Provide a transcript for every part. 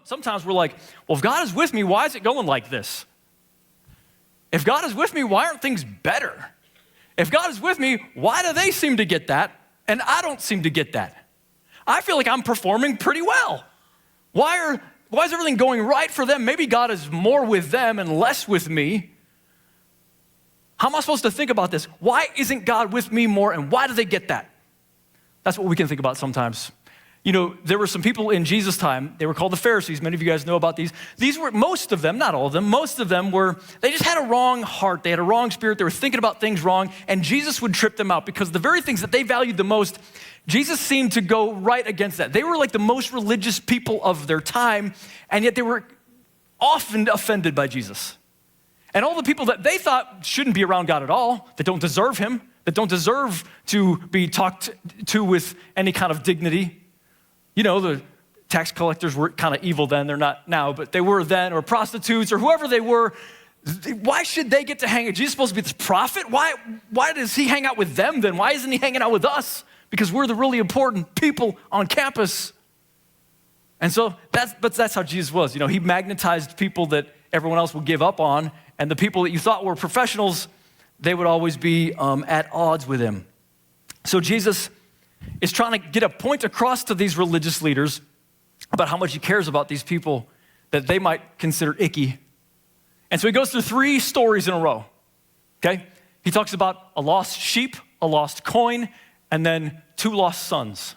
Sometimes we're like, well, if God is with me, why is it going like this? If God is with me, why aren't things better? If God is with me, why do they seem to get that and I don't seem to get that? I feel like I'm performing pretty well. Why is everything going right for them? Maybe God is more with them and less with me. How am I supposed to think about this? Why isn't God with me more and why do they get that? That's what we can think about sometimes. You know, there were some people in Jesus' time, they were called the Pharisees. Many of you guys know about these. These were, most of them, not all of them, most of them were, they just had a wrong heart. They had a wrong spirit. They were thinking about things wrong, and Jesus would trip them out because the very things that they valued the most, Jesus seemed to go right against that. They were like the most religious people of their time, and yet they were often offended by Jesus. And all the people that they thought shouldn't be around God at all, that don't deserve him, that don't deserve to be talked to with any kind of dignity. You know, the tax collectors were kind of evil then, they're not now, but they were then, or prostitutes, or whoever they were. Why should they get to hang out? Jesus is supposed to be this prophet? Why does he hang out with them then? Why isn't he hanging out with us? Because we're the really important people on campus. And so that's how Jesus was. You know, he magnetized people that everyone else would give up on, and the people that you thought were professionals, they would always be at odds with him. So Jesus is trying to get a point across to these religious leaders about how much he cares about these people that they might consider icky. And so he goes through 3 stories in a row, okay? He talks about a lost sheep, a lost coin, and then 2 lost sons.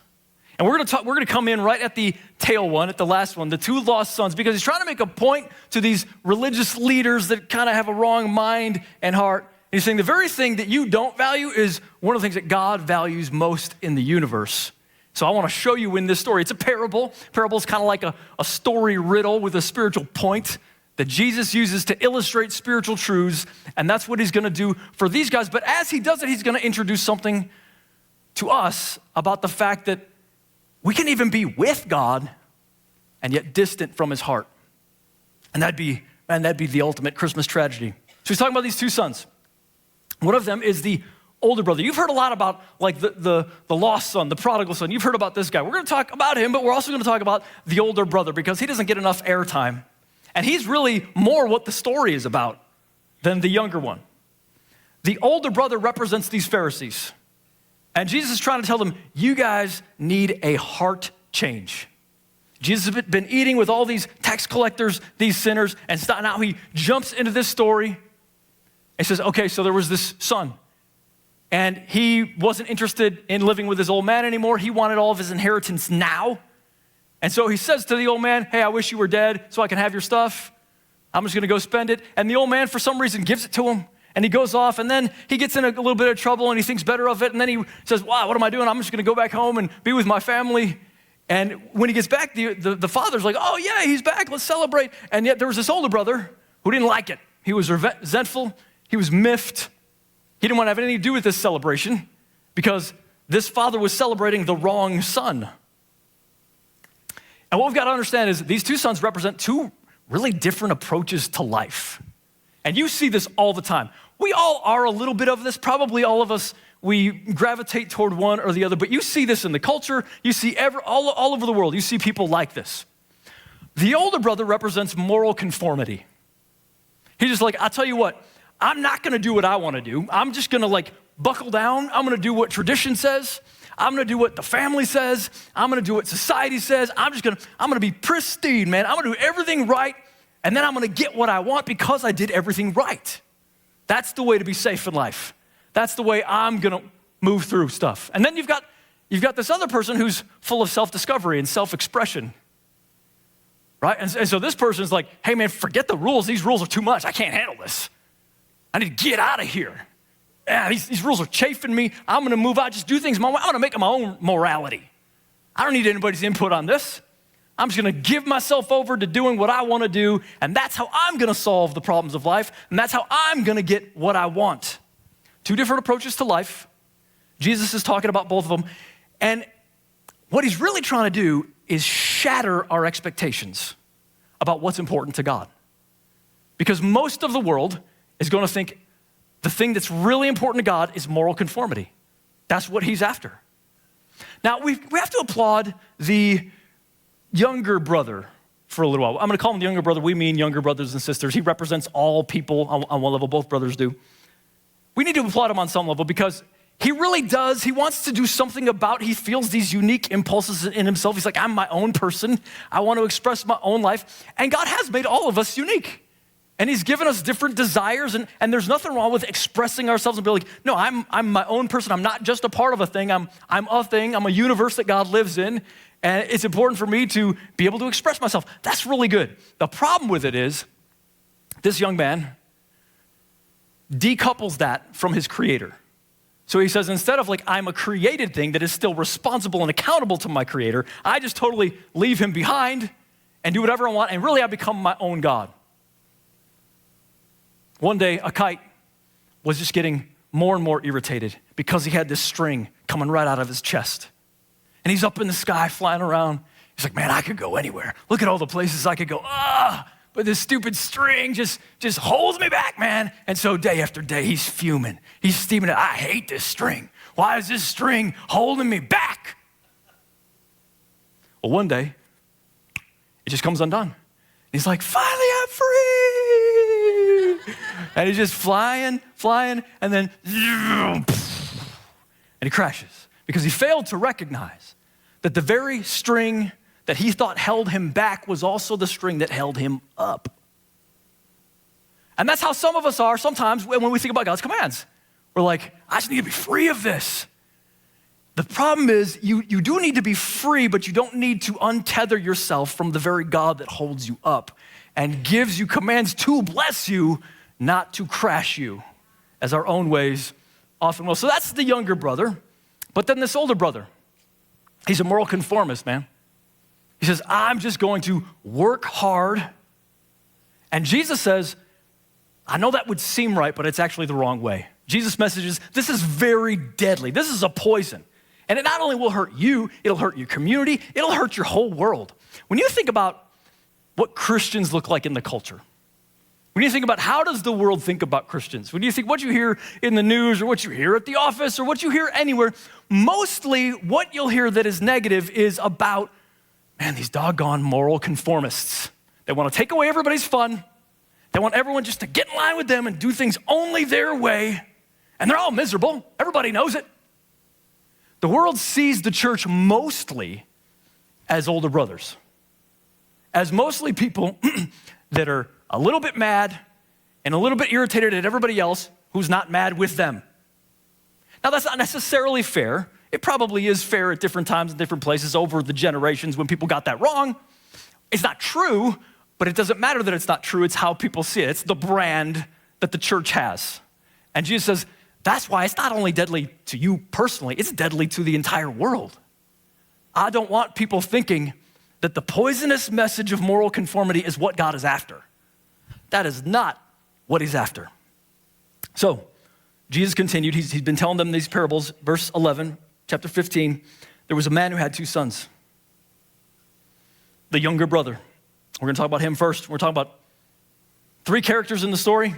And we're gonna come in right at the tail one, at the last one, the 2 lost sons, because he's trying to make a point to these religious leaders that kind of have a wrong mind and heart. He's saying the very thing that you don't value is one of the things that God values most in the universe. So I want to show you in this story. It's a parable. Parable is kind of like a story riddle with a spiritual point that Jesus uses to illustrate spiritual truths, and that's what he's going to do for these guys. But as he does it, he's going to introduce something to us about the fact that we can even be with God and yet distant from his heart. And that'd be the ultimate Christmas tragedy. So he's talking about these 2 sons. One of them is the older brother. You've heard a lot about like the lost son, the prodigal son. You've heard about this guy. We're going to talk about him, but we're also going to talk about the older brother because he doesn't get enough airtime. And he's really more what the story is about than the younger one. The older brother represents these Pharisees. And Jesus is trying to tell them, you guys need a heart change. Jesus has been eating with all these tax collectors, these sinners, and now he jumps into this story. He says, okay, so there was this son, and he wasn't interested in living with his old man anymore. He wanted all of his inheritance now. And so he says to the old man, hey, I wish you were dead so I can have your stuff. I'm just gonna go spend it. And the old man, for some reason, gives it to him, and he goes off, and then he gets in a little bit of trouble, and he thinks better of it, and then he says, wow, what am I doing? I'm just gonna go back home and be with my family. And when he gets back, the father's like, oh yeah, he's back, let's celebrate. And yet there was this older brother who didn't like it. He was resentful. He was miffed. He didn't want to have anything to do with this celebration because this father was celebrating the wrong son. And what we've got to understand is these 2 sons represent 2 really different approaches to life. And you see this all the time. We all are a little bit of this. Probably all of us, we gravitate toward one or the other, but you see this in the culture. You see all over the world. You see people like this. The older brother represents moral conformity. He's just like, I'll tell you what, I'm not gonna do what I wanna do. I'm just gonna like buckle down. I'm gonna do what tradition says. I'm gonna do what the family says. I'm gonna do what society says. I'm gonna be pristine, man. I'm gonna do everything right, and then I'm gonna get what I want because I did everything right. That's the way to be safe in life. That's the way I'm gonna move through stuff. And then you've got this other person who's full of self-discovery and self-expression, right? And so this person's like, hey man, forget the rules. These rules are too much. I can't handle this. I need to get out of here. Yeah, these rules are chafing me. I'm gonna move out, just do things my way. I'm gonna make my own morality. I don't need anybody's input on this. I'm just gonna give myself over to doing what I wanna do, and that's how I'm gonna solve the problems of life, and that's how I'm gonna get what I want. 2 different approaches to life. Jesus is talking about both of them, and what he's really trying to do is shatter our expectations about what's important to God. Because most of the world is gonna think the thing that's really important to God is moral conformity. That's what he's after. Now, we have to applaud the younger brother for a little while. I'm going to call him the younger brother. We mean younger brothers and sisters. He represents all people on one level. Both brothers do. We need to applaud him on some level because he really does. He wants to do something about, he feels these unique impulses in himself. He's like, I'm my own person. I want to express my own life. And God has made all of us unique. And he's given us different desires, and there's nothing wrong with expressing ourselves and be like, no, I'm my own person. I'm not just a part of a thing. I'm a thing. I'm a universe that God lives in, and it's important for me to be able to express myself. That's really good. The problem with it is this young man decouples that from his creator. So he says, instead of like, I'm a created thing that is still responsible and accountable to my creator, I just totally leave him behind and do whatever I want, and really I become my own God. One day, a kite was just getting more and more irritated because he had this string coming right out of his chest. And he's up in the sky flying around. He's like, man, I could go anywhere. Look at all the places I could go. But this stupid string just holds me back, man. And so day after day, he's fuming. He's steaming it. I hate this string. Why is this string holding me back? Well, one day, it just comes undone. He's like, finally, I'm free. And he's just flying, and then, and he crashes because he failed to recognize that the very string that he thought held him back was also the string that held him up. And that's how some of us are sometimes when we think about God's commands. We're like, I just need to be free of this. The problem is you do need to be free, but you don't need to untether yourself from the very God that holds you up and gives you commands to bless you, not to crash you, as our own ways often will. So that's the younger brother. But then this older brother, he's a moral conformist, man. He says, I'm just going to work hard. And Jesus says, I know that would seem right, but it's actually the wrong way. Jesus' message is, this is very deadly. This is a poison. And it not only will hurt you, it'll hurt your community, it'll hurt your whole world. When you think about what Christians look like in the culture, when you think about how does the world think about Christians, when you think what you hear in the news or what you hear at the office or what you hear anywhere, mostly what you'll hear that is negative is about, man, these doggone moral conformists. They want to take away everybody's fun. They want everyone just to get in line with them and do things only their way. And they're all miserable. Everybody knows it. The world sees the church mostly as older brothers, as mostly people that are a little bit mad and a little bit irritated at everybody else who's not mad with them. Now, that's not necessarily fair. It probably is fair at different times and different places over the generations when people got that wrong. It's not true, but it doesn't matter that it's not true. It's how people see it. It's the brand that the church has. And Jesus says, that's why it's not only deadly to you personally, it's deadly to the entire world. I don't want people thinking that the poisonous message of moral conformity is what God is after. That is not what he's after. So, Jesus continued. He's been telling them these parables. Verse 11, chapter 15, there was a man who had two sons. The younger brother. We're going to talk about him first. We're talking about three characters in the story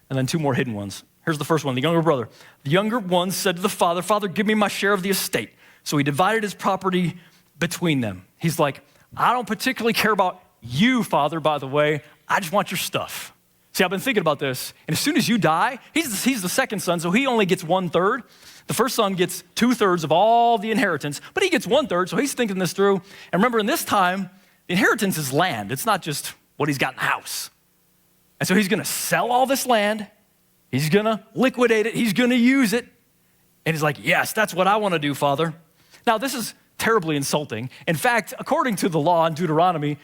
and then two more hidden ones. Here's the first one, the younger brother. The younger one said to the father, Father, give me my share of the estate. So he divided his property between them. He's like, I don't particularly care about you, Father, by the way. I just want your stuff. See, I've been thinking about this. And as soon as you die, he's the second son, so he only gets 1/3. The first son gets 2/3 of all the inheritance, but he gets 1/3, so he's thinking this through. And remember, in this time, the inheritance is land. It's not just what he's got in the house. And so he's going to sell all this land. He's going to liquidate it. He's going to use it. And he's like, yes, that's what I want to do, Father. Now, this is terribly insulting. In fact, according to the law in Deuteronomy,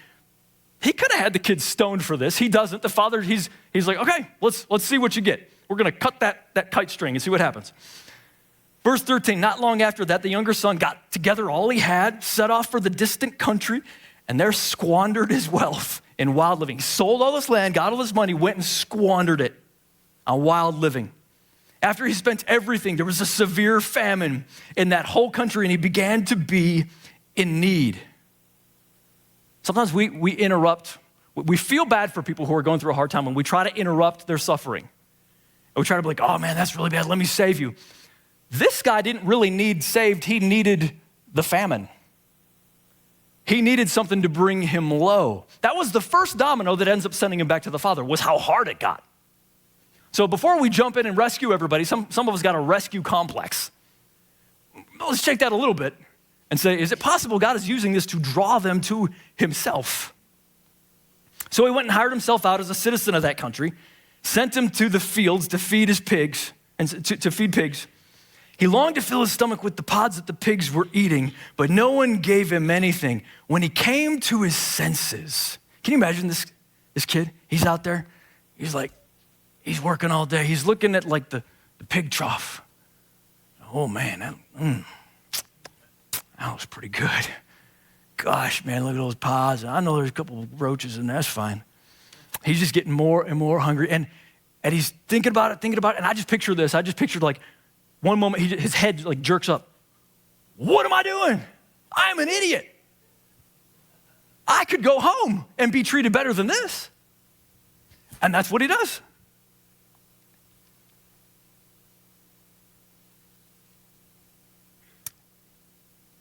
he could have had the kid stoned for this. He doesn't. The father, he's like, okay, let's see what you get. We're going to cut that kite string and see what happens. Verse 13, not long after that, the younger son got together all he had, set off for the distant country, and there squandered his wealth in wild living. Sold all this land, got all this money, went and squandered it on wild living. After he spent everything, there was a severe famine in that whole country, and he began to be in need. Sometimes we interrupt. We feel bad for people who are going through a hard time when we try to interrupt their suffering. And we try to be like, oh man, that's really bad. Let me save you. This guy didn't really need saved. He needed the famine. He needed something to bring him low. That was the first domino that ends up sending him back to the Father, was how hard it got. So before we jump in and rescue everybody, some of us got a rescue complex. Let's check that a little bit and say, is it possible God is using this to draw them to himself? So he went and hired himself out as a citizen of that country, sent him to the fields to feed his pigs, and to feed pigs. He longed to fill his stomach with the pods that the pigs were eating, but no one gave him anything. When he came to his senses, can you imagine this kid? He's out there, he's working all day. He's looking at like the pig trough. Oh man, that was pretty good. Gosh, man, look at those pods. I know there's a couple of roaches in there, that's fine. He's just getting more and more hungry. And he's thinking about it. And I just picture this. I just pictured like one moment his head like jerks up. What am I doing? I'm an idiot. I could go home and be treated better than this. And that's what he does.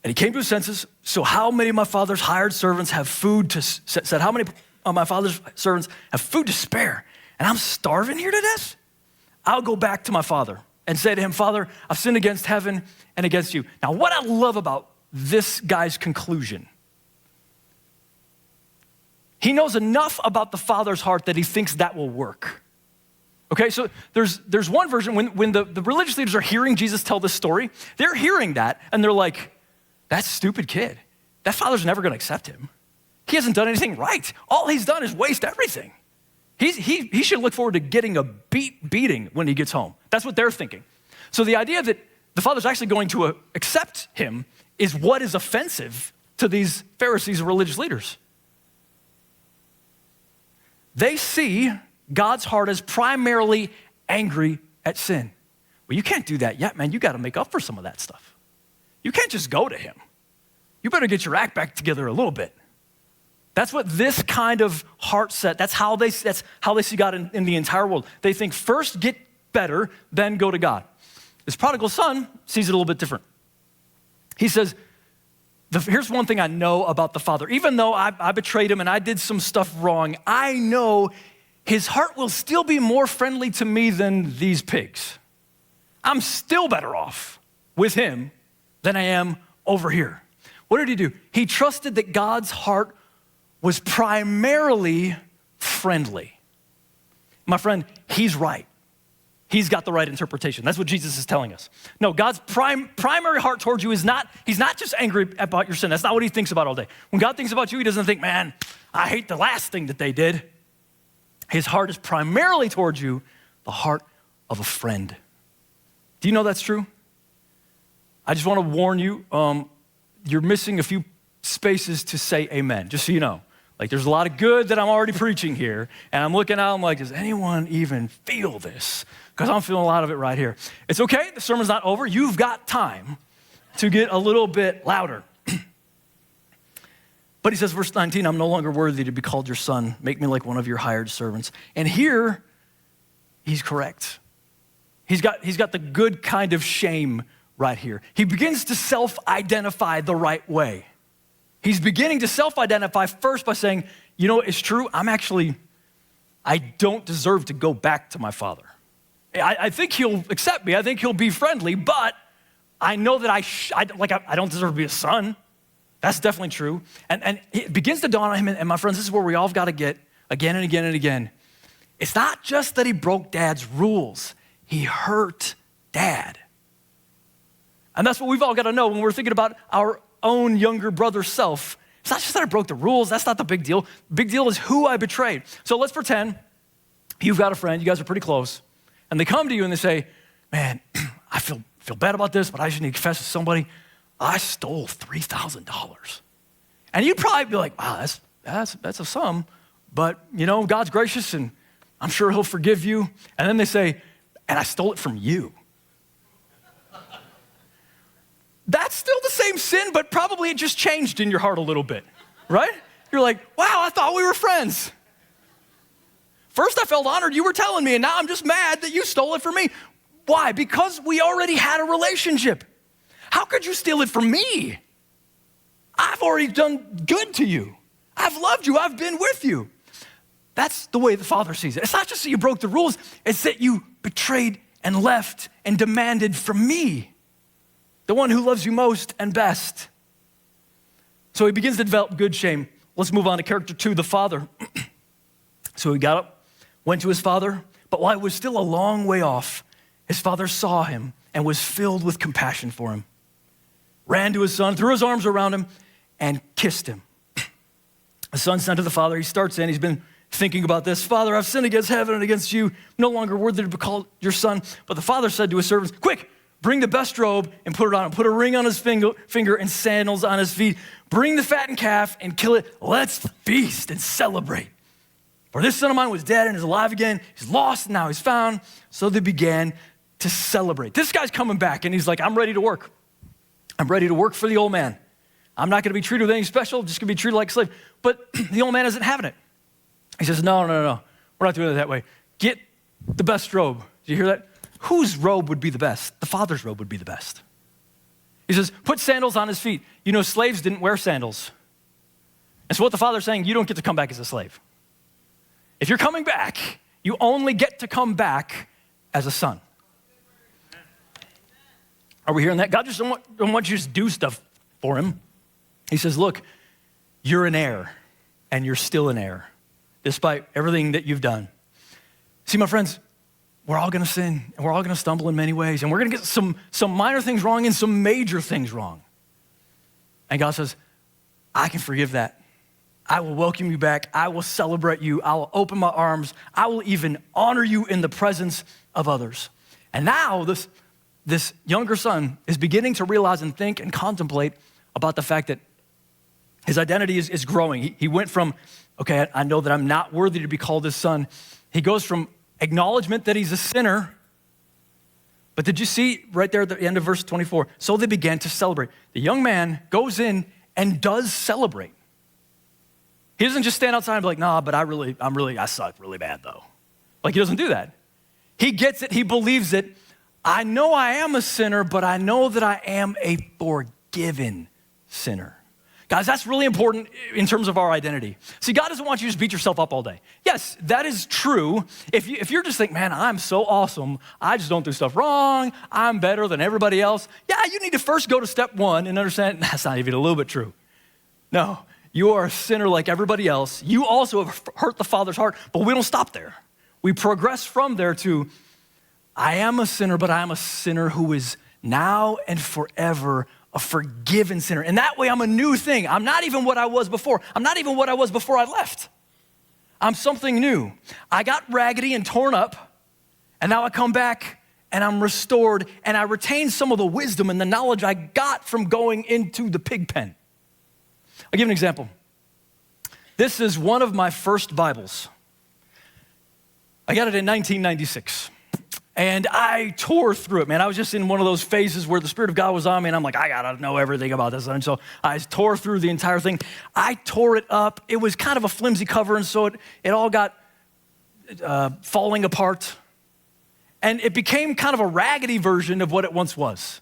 And he came to his senses. So how many of my father's hired servants have food to, said, how many of my father's servants have food to spare? And I'm starving here to death? I'll go back to my father and say to him, Father, I've sinned against heaven and against you. Now, what I love about this guy's conclusion, he knows enough about the Father's heart that he thinks that will work. Okay, so there's one version, when the religious leaders are hearing Jesus tell this story, they're hearing that and they're like, that stupid kid, that father's never gonna accept him. He hasn't done anything right. All he's done is waste everything. He should look forward to getting a beating when he gets home. That's what they're thinking. So the idea that the Father's actually going to accept him is what is offensive to these Pharisees and religious leaders. They see God's heart as primarily angry at sin. Well, you can't do that yet, man. You got to make up for some of that stuff. You can't just go to him. You better get your act back together a little bit. That's what this kind of heart set, that's how they see God in the entire world. They think first get better, then go to God. This prodigal son sees it a little bit different. He says, here's one thing I know about the Father. Even though I betrayed him and I did some stuff wrong, I know his heart will still be more friendly to me than these pigs. I'm still better off with him than I am over here. What did he do? He trusted that God's heart was primarily friendly. My friend, he's right. He's got the right interpretation. That's what Jesus is telling us. No, God's primary heart towards you is not, he's not just angry about your sin. That's not what he thinks about all day. When God thinks about you, he doesn't think, man, I hate the last thing that they did. His heart is primarily towards you, the heart of a friend. Do you know that's true? I just want to warn you, you're missing a few spaces to say amen, just so you know. Like there's a lot of good that I'm already preaching here, and I'm looking out, I'm like, does anyone even feel this? Because I'm feeling a lot of it right here. It's okay, the sermon's not over. You've got time to get a little bit louder. But he says, verse 19, I'm no longer worthy to be called your son. Make me like one of your hired servants. And here, he's correct. He's got the good kind of shame right here. He begins to self-identify the right way. He's beginning to self-identify first by saying, you know, it's true, I don't deserve to go back to my father. I think he'll accept me. I think he'll be friendly, but I know that I don't deserve to be a son. That's definitely true. And it begins to dawn on him, and my friends, this is where we all got to get again and again and again. It's not just that he broke dad's rules. He hurt dad. And that's what we've all got to know when we're thinking about our own younger brother self. It's not just that I broke the rules. That's not the big deal. Big deal is who I betrayed. So let's pretend you've got a friend. You guys are pretty close. And they come to you and they say, man, I feel bad about this, but I just need to confess to somebody. I stole $3,000. And you'd probably be like, wow, that's a sum. But, you know, God's gracious and I'm sure he'll forgive you. And then they say, and I stole it from you. That's still the same sin, but probably it just changed in your heart a little bit, right? You're like, wow, I thought we were friends. First I felt honored you were telling me, and now I'm just mad that you stole it from me. Why? Because we already had a relationship. How could you steal it from me? I've already done good to you. I've loved you. I've been with you. That's the way the Father sees it. It's not just that you broke the rules. It's that you betrayed and left and demanded from me, the one who loves you most and best. So he begins to develop good shame. Let's move on to character 2, the father. So he got up, went to his father, but while he was still a long way off, his father saw him and was filled with compassion for him. Ran to his son, threw his arms around him, and kissed him. The son sent to the father. He starts in. He's been thinking about this. Father, I've sinned against heaven and against you. I'm no longer worthy to be called your son. But the father said to his servants, quick, bring the best robe and put it on him. Put a ring on his finger and sandals on his feet. Bring the fattened calf and kill it. Let's feast and celebrate. For this son of mine was dead and is alive again. He's lost and now he's found. So they began to celebrate. This guy's coming back and he's like, I'm ready to work. I'm ready to work for the old man. I'm not going to be treated with anything special. I'm just going to be treated like a slave. But the old man isn't having it. He says, no. We're not doing it that way. Get the best robe. Do you hear that? Whose robe would be the best? The father's robe would be the best. He says, put sandals on his feet. You know, slaves didn't wear sandals. And so what the father's saying, you don't get to come back as a slave. If you're coming back, you only get to come back as a son. Are we hearing that? God just don't want you to just do stuff for him. He says, look, you're an heir, and you're still an heir, despite everything that you've done. See, my friends, we're all gonna sin, and we're all gonna stumble in many ways, and we're gonna get some minor things wrong and some major things wrong. And God says, I can forgive that. I will welcome you back. I will celebrate you. I will open my arms. I will even honor you in the presence of others. And now this younger son is beginning to realize and think and contemplate about the fact that his identity is growing. He went from, okay, I know that I'm not worthy to be called his son. He goes from acknowledgement that he's a sinner. But did you see right there at the end of verse 24? So they began to celebrate. The young man goes in and does celebrate. He doesn't just stand outside and be like, nah, but I suck really bad though. Like he doesn't do that. He gets it, he believes it. I know I am a sinner, but I know that I am a forgiven sinner. Guys, that's really important in terms of our identity. See, God doesn't want you to just beat yourself up all day. Yes, that is true. If you're just thinking, man, I'm so awesome. I just don't do stuff wrong. I'm better than everybody else. Yeah, you need to first go to step 1 and understand that's not even a little bit true. No, you are a sinner like everybody else. You also have hurt the Father's heart, but we don't stop there. We progress from there to, I am a sinner, but I am a sinner who is now and forever a forgiven sinner. And that way I'm a new thing. I'm not even what I was before. I'm not even what I was before I left. I'm something new. I got raggedy and torn up, and now I come back and I'm restored, and I retain some of the wisdom and the knowledge I got from going into the pig pen. I'll give you an example. This is one of my first Bibles. I got it in 1996. And I tore through it, man. I was just in one of those phases where the Spirit of God was on me, and I'm like, I gotta know everything about this. And so I tore through the entire thing. I tore it up. It was kind of a flimsy cover, and so it all got falling apart. And it became kind of a raggedy version of what it once was.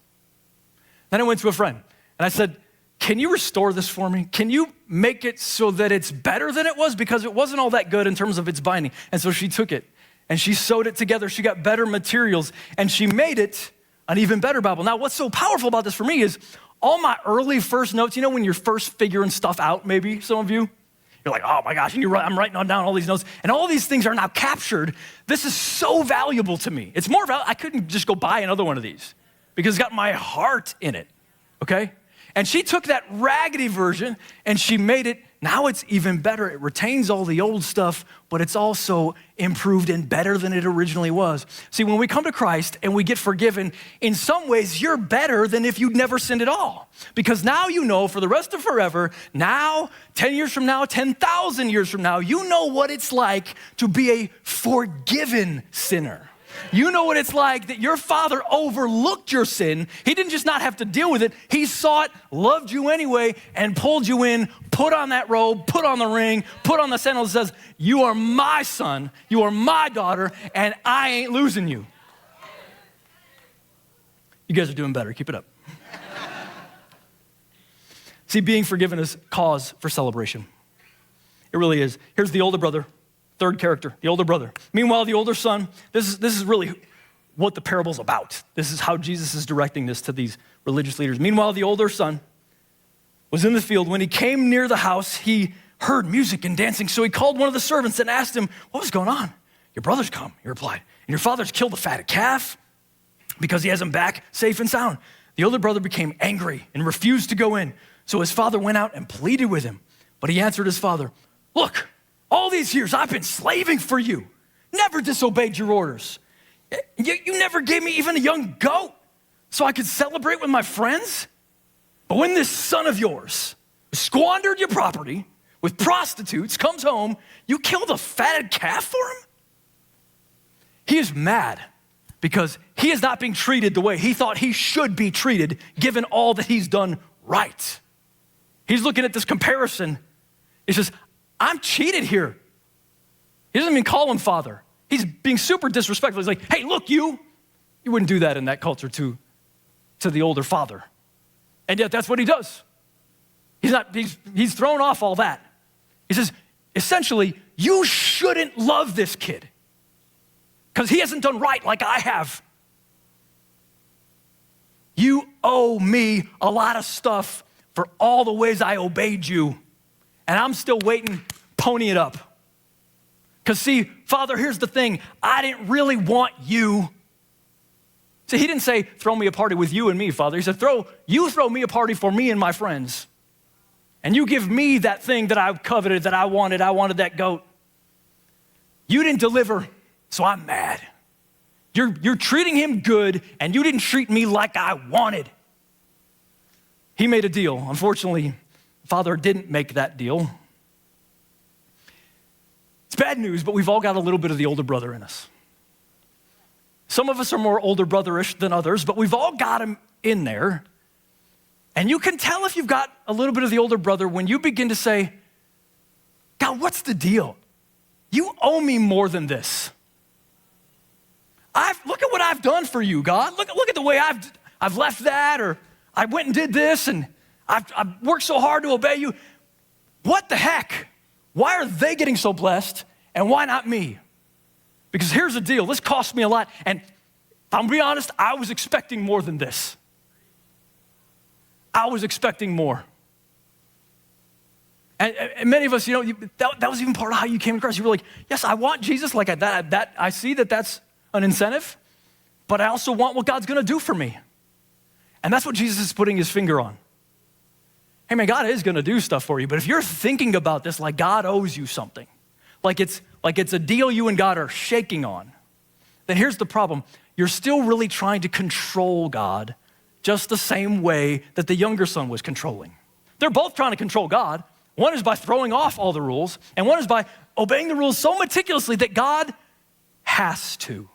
Then I went to a friend, and I said, can you restore this for me? Can you make it so that it's better than it was? Because it wasn't all that good in terms of its binding. And so she took it, and she sewed it together. She got better materials, and she made it an even better Bible. Now, what's so powerful about this for me is all my early first notes, you know when you're first figuring stuff out, maybe, some of you? You're like, oh my gosh, and I'm writing down all these notes, and all these things are now captured. This is so valuable to me. It's more valuable. I couldn't just go buy another one of these because it's got my heart in it, okay? And she took that raggedy version and she made it, now it's even better. It retains all the old stuff, but it's also improved and better than it originally was. See, when we come to Christ and we get forgiven, in some ways, you're better than if you'd never sinned at all. Because now you know for the rest of forever, now, 10 years from now, 10,000 years from now, you know what it's like to be a forgiven sinner. You know what it's like that your Father overlooked your sin. He didn't just not have to deal with it. He saw it, loved you anyway, and pulled you in, put on that robe, put on the ring, put on the sandals, and says, you are my son, you are my daughter, and I ain't losing you. You guys are doing better. Keep it up. See, being forgiven is cause for celebration. It really is. Here's the older brother, third character, the older brother. Meanwhile, the older son, this is really what the parable's about. This is how Jesus is directing this to these religious leaders. Meanwhile, the older son was in the field. When he came near the house, he heard music and dancing. So he called one of the servants and asked him, what was going on? Your brother's come, he replied. And your father's killed the fatted calf because he has him back safe and sound. The older brother became angry and refused to go in. So his father went out and pleaded with him. But he answered his father, look, all these years I've been slaving for you, never disobeyed your orders. You never gave me even a young goat so I could celebrate with my friends. But when this son of yours squandered your property with prostitutes, comes home, you killed a fatted calf for him? He is mad because he is not being treated the way he thought he should be treated given all that he's done right. He's looking at this comparison. He says, I'm cheated here. He doesn't even call him father. He's being super disrespectful. He's like, hey, look, you wouldn't do that in that culture to the older father. And yet that's what he does. He's thrown off all that. He says, essentially, you shouldn't love this kid because he hasn't done right like I have. You owe me a lot of stuff for all the ways I obeyed you, and I'm still waiting, pony it up. Because see, Father, here's the thing. I didn't really want you. See, he didn't say, throw me a party with you and me, Father. He said, throw me a party for me and my friends. And you give me that thing that I coveted, that I wanted. I wanted that goat. You didn't deliver, so I'm mad. You're treating him good, and you didn't treat me like I wanted. He made a deal. Unfortunately, Father didn't make that deal. It's bad news, but we've all got a little bit of the older brother in us. Some of us are more older brotherish than others, but we've all got him in there. And you can tell if you've got a little bit of the older brother when you begin to say, God, what's the deal? You owe me more than this. Look at what I've done for you, God. Look at the way I've left that, or I went and did this, and I've worked so hard to obey you. What the heck? Why are they getting so blessed, and why not me? Because here's the deal. This cost me a lot, and if I'm being honest, I was expecting more than this. I was expecting more. And many of us, that was even part of how you came to Christ. You were like, yes, I want Jesus like that. I see that that's an incentive, but I also want what God's gonna do for me. And that's what Jesus is putting his finger on. Hey man, God is gonna do stuff for you, but if you're thinking about this like God owes you something, like it's a deal you and God are shaking on, then here's the problem. You're still really trying to control God just the same way that the younger son was controlling. They're both trying to control God. One is by throwing off all the rules, and one is by obeying the rules so meticulously that God has to.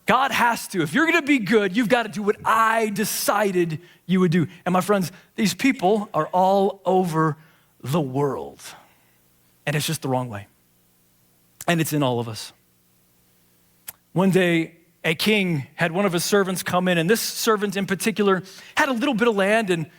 God has to. If you're gonna be good, you've got to do what I decided you would do. And my friends, these people are all over the world. And it's just the wrong way. And it's in all of us. One day, a king had one of his servants come in, and this servant in particular had a little bit of land, and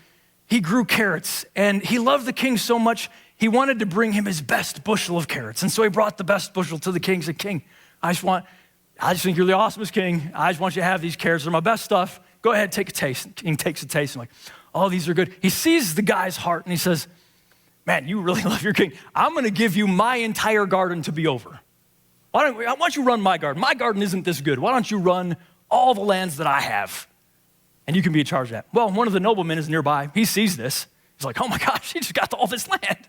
he grew carrots. And he loved the king so much, he wanted to bring him his best bushel of carrots. And so he brought the best bushel to the king. He said, King, I just think you're the awesomest king. I just want you to have these carrots. They're my best stuff. Go ahead, take a taste. The king takes a taste. I'm like, oh, these are good. He sees the guy's heart and he says, man, you really love your king. I'm gonna give you my entire garden to be over. Why don't you run my garden? My garden isn't this good. Why don't you run all the lands that I have? And you can be in charge of that. Well, one of the noblemen is nearby. He sees this. He's like, oh my gosh, he just got all this land.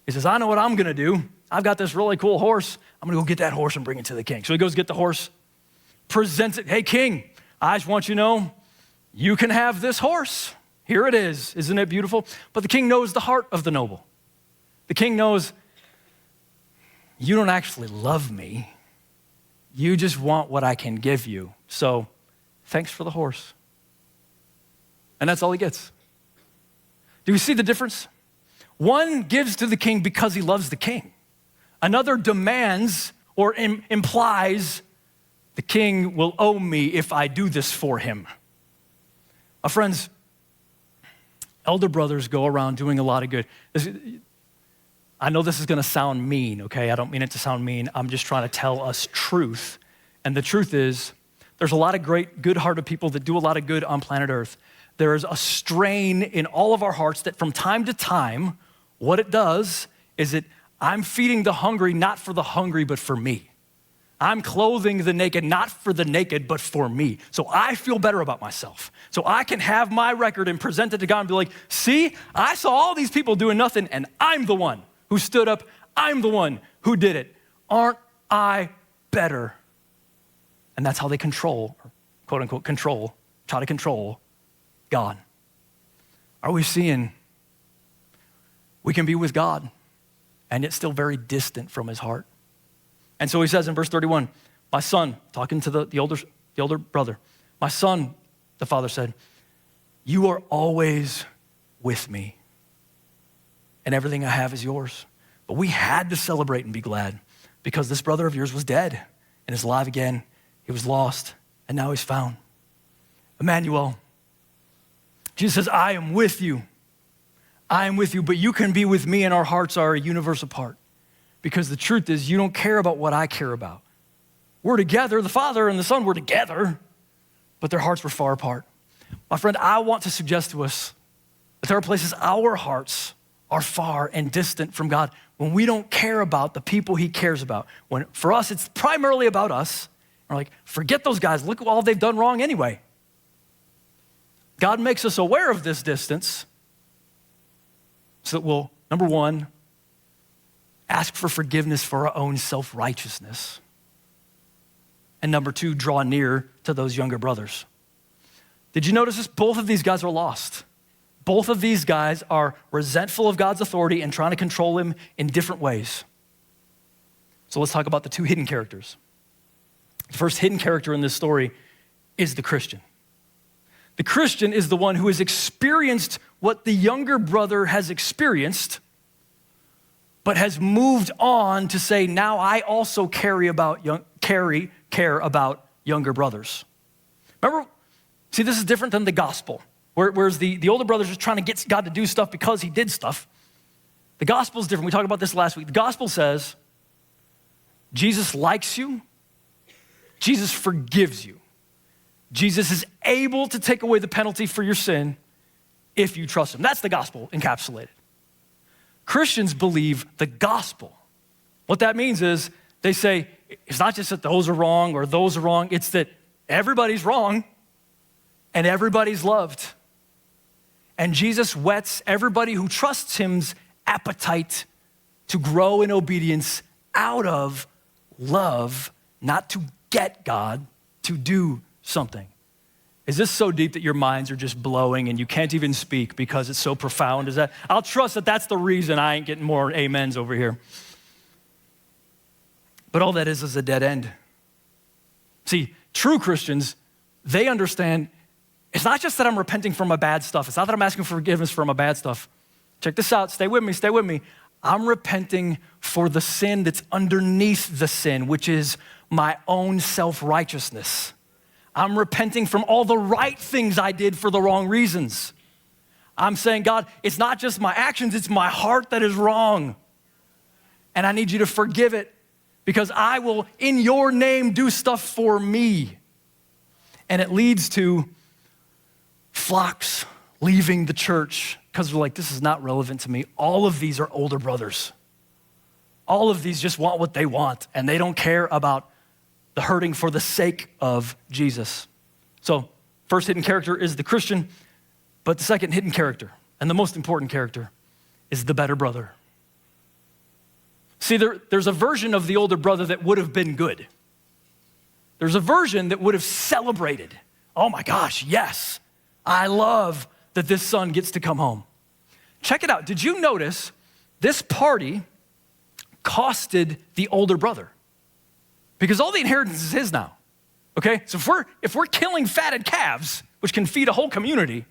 He says, I know what I'm gonna do. I've got this really cool horse. I'm gonna go get that horse and bring it to the king. So he goes get the horse, presents it. Hey, king, I just want you to know, you can have this horse. Here it is. Isn't it beautiful? But the king knows the heart of the noble. The king knows, you don't actually love me. You just want what I can give you. So thanks for the horse. And that's all he gets. Do you see the difference? One gives to the king because he loves the king. Another demands or implies the king will owe me if I do this for him. Friends, elder brothers go around doing a lot of good. I know this is gonna sound mean, okay? I don't mean it to sound mean. I'm just trying to tell us truth. And the truth is, there's a lot of great, good-hearted people that do a lot of good on planet Earth. There is a strain in all of our hearts that from time to time, what it does is I'm feeding the hungry, not for the hungry, but for me. I'm clothing the naked, not for the naked, but for me. So I feel better about myself. So I can have my record and present it to God and be like, see, I saw all these people doing nothing, and I'm the one who stood up. I'm the one who did it. Aren't I better? And that's how they control, or quote unquote, try to control God. Are we seeing we can be with God and yet still very distant from his heart? And so he says in verse 31, my son, talking to the older brother, my son, the father said, you are always with me and everything I have is yours. But we had to celebrate and be glad because this brother of yours was dead and is alive again. He was lost and now he's found. Emmanuel. Jesus says, I am with you. I am with you, but you can be with me and our hearts are a universe apart. Because the truth is, you don't care about what I care about. We're together, the Father and the Son were together, but their hearts were far apart. My friend, I want to suggest to us that there are places our hearts are far and distant from God when we don't care about the people he cares about. When for us, it's primarily about us. We're like, forget those guys, look at all they've done wrong anyway. God makes us aware of this distance so that we'll, number one, ask for forgiveness for our own self-righteousness. And number two, draw near to those younger brothers. Did you notice this? Both of these guys are lost. Both of these guys are resentful of God's authority and trying to control him in different ways. So let's talk about the two hidden characters. The first hidden character in this story is the Christian. The Christian is the one who has experienced what the younger brother has experienced, but has moved on to say, now I also care about younger brothers. Remember, see, this is different than the gospel, whereas the older brothers are trying to get God to do stuff because he did stuff. The gospel is different. We talked about this last week. The gospel says, Jesus likes you. Jesus forgives you. Jesus is able to take away the penalty for your sin if you trust him. That's the gospel encapsulated. Christians believe the gospel. What that means is they say, it's not just that those are wrong or those are wrong, it's that everybody's wrong and everybody's loved. And Jesus whets everybody who trusts him's appetite to grow in obedience out of love, not to get God, to do something. Is this so deep that your minds are just blowing and you can't even speak because it's so profound? I'll trust that that's the reason I ain't getting more amens over here. But all that is a dead end. See, true Christians, they understand it's not just that I'm repenting for my bad stuff. It's not that I'm asking for forgiveness for my bad stuff. Check this out, stay with me. I'm repenting for the sin that's underneath the sin, which is my own self-righteousness. I'm repenting from all the right things I did for the wrong reasons. I'm saying, God, it's not just my actions, it's my heart that is wrong. And I need you to forgive it because I will, in your name, do stuff for me. And it leads to flocks leaving the church because they're like, this is not relevant to me. All of these are older brothers. All of these just want what they want and they don't care about the hurting for the sake of Jesus. So first hidden character is the Christian, but the second hidden character and the most important character is the better brother. See, there's a version of the older brother that would have been good. There's a version that would have celebrated. Oh my gosh, yes, I love that this son gets to come home. Check it out. Did you notice this party costed the older brother? Because all the inheritance is his now, okay? So if we're killing fatted calves, which can feed a whole community,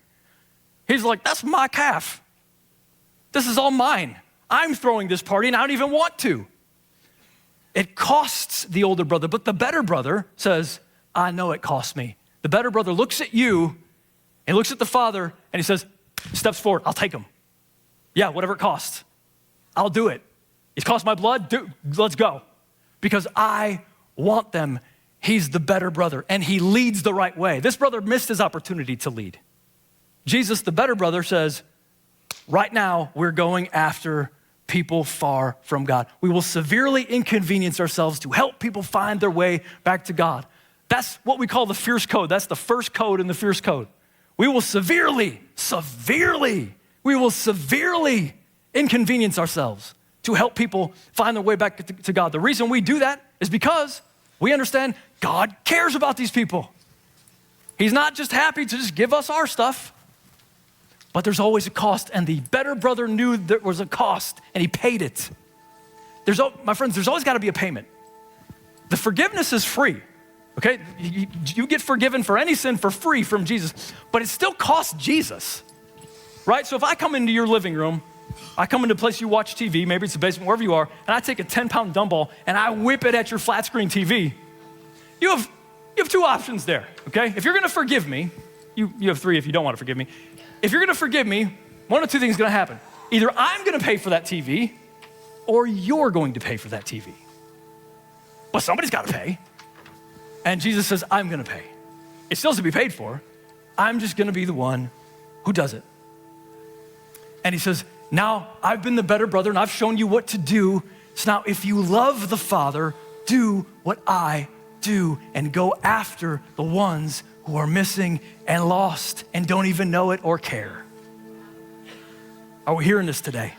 he's like, that's my calf. This is all mine. I'm throwing this party and I don't even want to. It costs the older brother, but the better brother says, I know it costs me. The better brother looks at you and looks at the father and he says, steps forward. I'll take them. Yeah, whatever it costs. I'll do it. It costs my blood. Let's go. Because I want them. He's the better brother, and he leads the right way. This brother missed his opportunity to lead. Jesus, the better brother, says, right now we're going after people far from God. We will severely inconvenience ourselves to help people find their way back to God. That's what we call the fierce code. That's the first code in the fierce code. We will severely inconvenience ourselves to help people find their way back to God. The reason we do that is because we understand God cares about these people. He's not just happy to just give us our stuff, but there's always a cost, and the better brother knew there was a cost, and he paid it. My friends, there's always got to be a payment. The forgiveness is free, okay? You get forgiven for any sin for free from Jesus, but it still costs Jesus, right? So if I come into your living room, I come into a place you watch TV, maybe it's the basement, wherever you are, and I take a 10-pound dumbbell and I whip it at your flat screen TV, you have two options there, okay? If you're gonna forgive me, you have three if you don't wanna forgive me. If you're gonna forgive me, one of two things is gonna happen. Either I'm gonna pay for that TV or you're going to pay for that TV. But somebody's gotta pay. And Jesus says, I'm gonna pay. It still has to be paid for. I'm just gonna be the one who does it. And he says, now I've been the better brother and I've shown you what to do. So now if you love the Father, do what I do and go after the ones who are missing and lost and don't even know it or care. Are we hearing this today?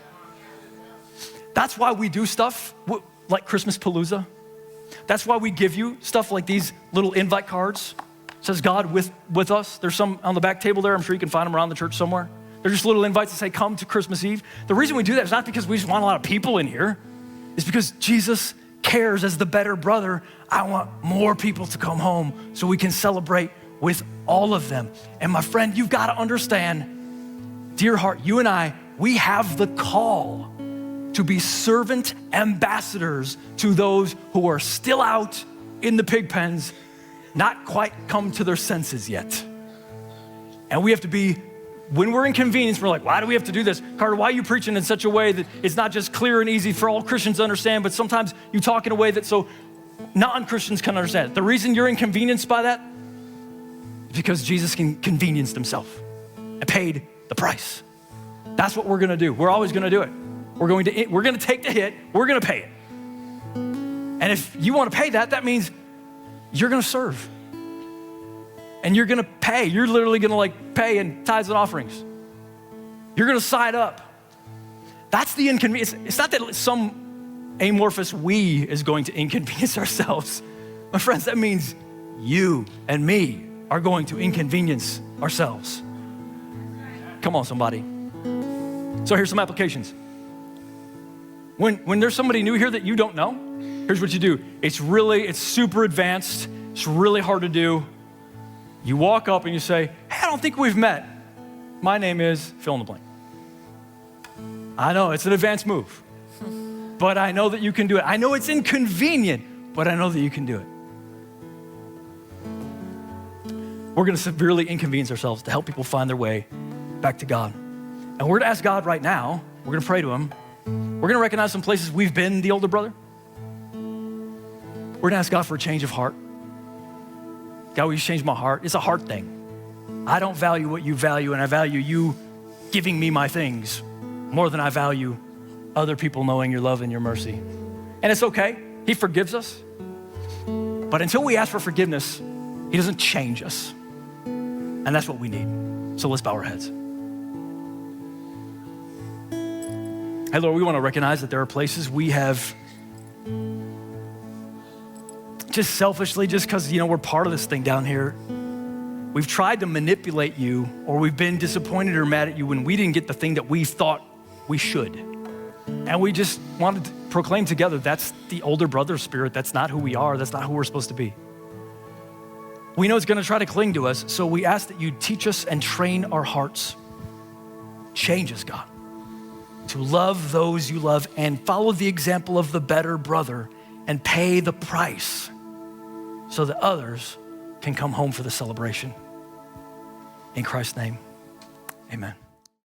That's why we do stuff like Christmas Palooza. That's why we give you stuff like these little invite cards. It says God with us. There's some on the back table there. I'm sure you can find them around the church somewhere. They're just little invites that say, come to Christmas Eve. The reason we do that is not because we just want a lot of people in here. It's because Jesus cares as the better brother. I want more people to come home so we can celebrate with all of them. And my friend, you've got to understand, dear heart, you and I, we have the call to be servant ambassadors to those who are still out in the pig pens, not quite come to their senses yet. And we have to be, when we're inconvenienced, we're like, why do we have to do this? Carter, why are you preaching in such a way that it's not just clear and easy for all Christians to understand, but sometimes you talk in a way that so non-Christians can understand it. The reason you're inconvenienced by that is because Jesus convenienced himself and paid the price. That's what we're gonna do. We're always gonna do it. We're gonna take the hit, we're gonna pay it. And if you wanna pay that, that means you're gonna serve. And you're gonna pay. You're literally gonna pay in tithes and offerings. You're gonna sign up. That's the inconvenience. It's not that some amorphous we is going to inconvenience ourselves. My friends, that means you and me are going to inconvenience ourselves. Come on, somebody. So here's some applications. When there's somebody new here that you don't know, here's what you do. It's super advanced. It's really hard to do. You walk up and you say, hey, I don't think we've met. My name is fill in the blank. I know it's an advanced move, but I know that you can do it. I know it's inconvenient, but I know that you can do it. We're gonna severely inconvenience ourselves to help people find their way back to God. And we're gonna ask God right now, we're gonna pray to him. We're gonna recognize some places we've been the older brother. We're gonna ask God for a change of heart. God, will you change my heart? It's a heart thing. I don't value what you value, and I value you giving me my things more than I value other people knowing your love and your mercy. And it's okay. He forgives us. But until we ask for forgiveness, he doesn't change us. And that's what we need. So let's bow our heads. Hey, Lord, we want to recognize that there are places we have just selfishly, just because, we're part of this thing down here, we've tried to manipulate you, or we've been disappointed or mad at you when we didn't get the thing that we thought we should. And we just wanted to proclaim together, that's the older brother spirit. That's not who we are. That's not who we're supposed to be. We know it's going to try to cling to us, so we ask that you teach us and train our hearts. Change us, God, to love those you love and follow the example of the better brother and pay the price so that others can come home for the celebration. In Christ's name, amen.